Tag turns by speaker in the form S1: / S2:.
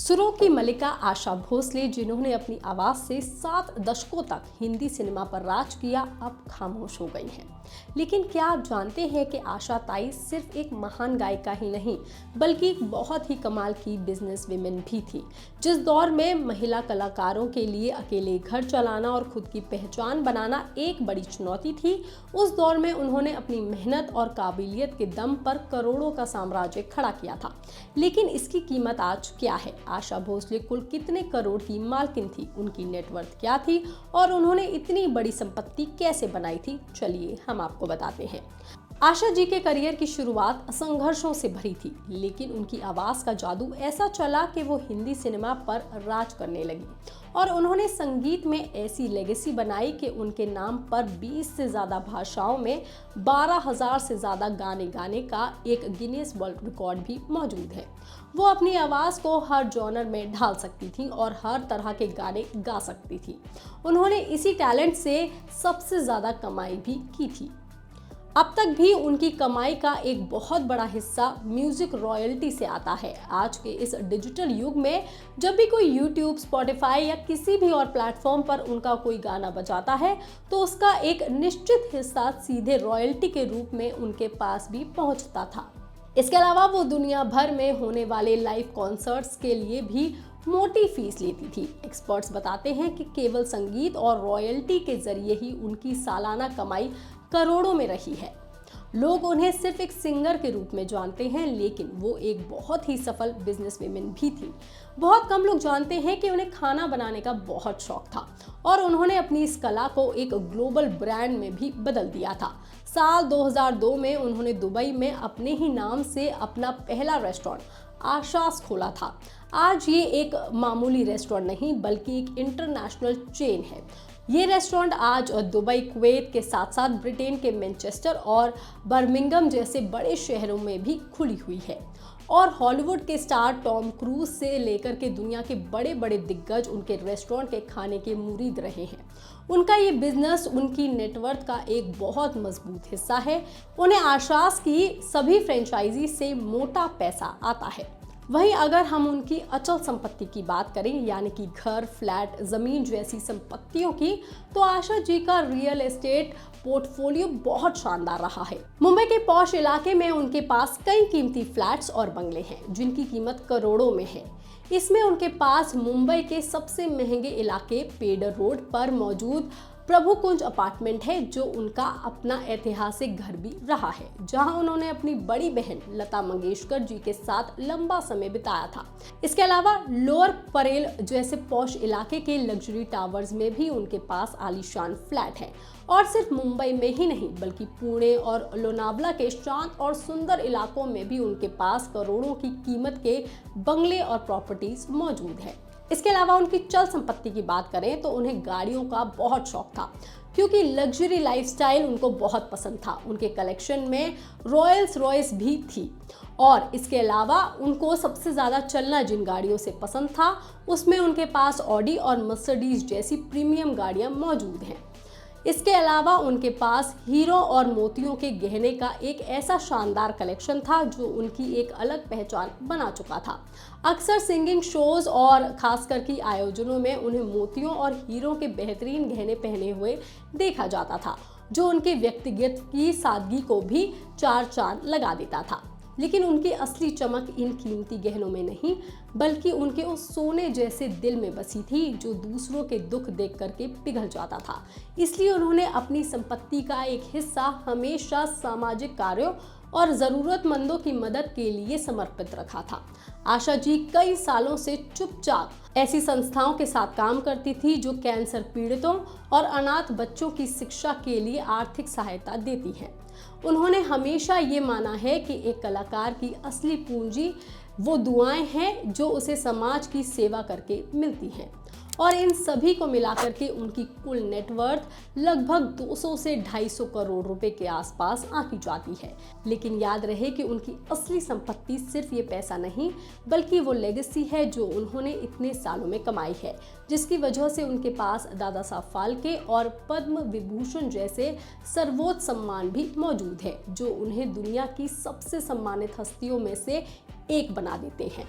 S1: सुरों की मलिका आशा भोसले, जिन्होंने अपनी आवाज से 7 दशकों तक हिंदी सिनेमा पर राज किया, अब खामोश हो गई हैं। लेकिन क्या आप जानते हैं कि आशा ताई सिर्फ एक महान गायिका ही नहीं, बल्कि एक बहुत ही कमाल की बिजनेस विमेन भी थी। जिस दौर में महिला कलाकारों के लिए अकेले घर चलाना और खुद की पहचान बनाना एक बड़ी चुनौती थी, उस दौर में उन्होंने अपनी मेहनत और काबिलियत के दम पर करोड़ों का साम्राज्य खड़ा किया था। लेकिन इसकी कीमत आज क्या है? आशा भोसले कुल कितने करोड़ की मालकिन थी, उनकी नेटवर्थ क्या थी और उन्होंने इतनी बड़ी संपत्ति कैसे बनाई थी? चलिए हम आपको बताते हैं। आशा जी के करियर की शुरुआत संघर्षों से भरी थी, लेकिन उनकी आवाज का जादू ऐसा चला कि वो हिंदी सिनेमा पर राज करने लगी और उन्होंने संगीत में ऐसी लेगेसी बनाई कि उनके नाम पर 20 से ज्यादा भाषाओं में 12,000 से ज्यादा गाने गाने का एक गिनीज वर्ल्ड रिकॉर्ड भी मौजूद है। वो अपनी आवाज को हर जॉनर में ढाल सकती थी और हर तरह के गाने गा सकती थी। उन्होंने इसी टैलेंट से सबसे ज्यादा कमाई भी की थी। अब तक भी उनकी कमाई का एक बहुत बड़ा हिस्सा म्यूजिक रॉयल्टी से आता है। आज के इस डिजिटल युग में जब भी कोई यूट्यूब, स्पॉटिफाई या किसी भी और प्लेटफॉर्म पर उनका कोई गाना बजाता है, तो उसका एक निश्चित हिस्सा सीधे रॉयल्टी के रूप में उनके पास भी पहुंचता था। इसके अलावा वो दुनिया भर में होने वाले लाइव कॉन्सर्ट्स के लिए भी मोटी फीस लेती थी। एक्सपर्ट्स बताते हैं कि केवल संगीत और रॉयल्टी के जरिए ही उनकी सालाना कमाई करोड़ों में रही है। लोग उन्हें सिर्फ एक सिंगर के रूप में जानते हैं, लेकिन वो एक बहुत ही सफल बिजनेस वुमेन भी थी। बहुत कम लोग जानते हैं कि उन्हें खाना बनाने का बहुत शौक था और उन्होंने अपनी इस कला को एक ग्लोबल ब्रांड में भी बदल दिया था। साल 2002 में उन्होंने दुबई में अपने ही नाम से अपना पहला रेस्टोरेंट आशास खोला था। आज ये एक मामूली रेस्टोरेंट नहीं, बल्कि एक इंटरनेशनल चेन है। ये रेस्टोरेंट आज दुबई, कुवैत के साथ साथ ब्रिटेन के मैनचेस्टर और बर्मिंघम जैसे बड़े शहरों में भी खुली हुई है और हॉलीवुड के स्टार टॉम क्रूज से लेकर के दुनिया के बड़े बड़े दिग्गज उनके रेस्टोरेंट के खाने के मुरीद रहे हैं। उनका ये बिजनेस उनकी नेटवर्थ का एक बहुत मजबूत हिस्सा है। उन्हें आशास की सभी फ्रेंचाइजी से मोटा पैसा आता है। वहीं अगर हम उनकी अचल संपत्ति की बात करें, यानी कि घर, फ्लैट, जमीन जैसी संपत्तियों की, तो आशा जी का रियल एस्टेट पोर्टफोलियो बहुत शानदार रहा है। मुंबई के पॉश इलाके में उनके पास कई कीमती फ्लैट्स और बंगले हैं, जिनकी कीमत करोड़ों में है। इसमें उनके पास मुंबई के सबसे महंगे इलाके पेडर रोड पर मौजूद प्रभु कुंज अपार्टमेंट है, जो उनका अपना ऐतिहासिक घर भी रहा है, जहां उन्होंने अपनी बड़ी बहन लता मंगेशकर जी के साथ लंबा समय बिताया था। इसके अलावा लोअर परेल जैसे पॉश इलाके के लग्जरी टावर्स में भी उनके पास आलीशान फ्लैट है। और सिर्फ मुंबई में ही नहीं, बल्कि पुणे और लोनावला के शांत और सुंदर इलाकों में भी उनके पास करोड़ों की कीमत के बंगले और प्रॉपर्टीज मौजूद है। इसके अलावा उनकी चल संपत्ति की बात करें तो उन्हें गाड़ियों का बहुत शौक था, क्योंकि लग्जरी लाइफस्टाइल उनको बहुत पसंद था। उनके कलेक्शन में रॉयल्स रॉयस भी थी और इसके अलावा उनको सबसे ज़्यादा चलना जिन गाड़ियों से पसंद था, उसमें उनके पास ऑडी और मर्सिडीज जैसी प्रीमियम गाड़ियां मौजूद हैं। इसके अलावा उनके पास हीरो और मोतियों के गहने का एक ऐसा शानदार कलेक्शन था जो उनकी एक अलग पहचान बना चुका था। अक्सर सिंगिंग शोज और खासकर की आयोजनों में उन्हें मोतियों और हीरो के बेहतरीन गहने पहने हुए देखा जाता था, जो उनके व्यक्तिगत की सादगी को भी चार चांद लगा देता था। लेकिन उनकी असली चमक इन कीमती गहनों में नहीं, बल्कि उनके उस सोने जैसे दिल में बसी थी, जो दूसरों के दुख देख करके पिघल जाता था। इसलिए उन्होंने अपनी संपत्ति का एक हिस्सा हमेशा सामाजिक कार्यों और ज़रूरतमंदों की मदद के लिए समर्पित रखा था। आशा जी कई सालों से चुपचाप ऐसी संस्थाओं के साथ काम करती थी जो कैंसर पीड़ितों और अनाथ बच्चों की शिक्षा के लिए आर्थिक सहायता देती हैं। उन्होंने हमेशा ये माना है कि एक कलाकार की असली पूंजी वो दुआएं हैं जो उसे समाज की सेवा करके मिलती हैं। और इन सभी को मिलाकर के उनकी कुल नेटवर्थ लगभग 200 से 250 करोड़ रुपए के आसपास आंकी जाती है। लेकिन याद रहे कि उनकी असली संपत्ति सिर्फ ये पैसा नहीं, बल्कि वो लेगेसी है जो उन्होंने इतने सालों में कमाई है, जिसकी वजह से उनके पास दादा साहब फाल्के और पद्म विभूषण जैसे सर्वोच्च सम्मान भी मौजूद है, जो उन्हें दुनिया की सबसे सम्मानित हस्तियों में से एक बना देते हैं।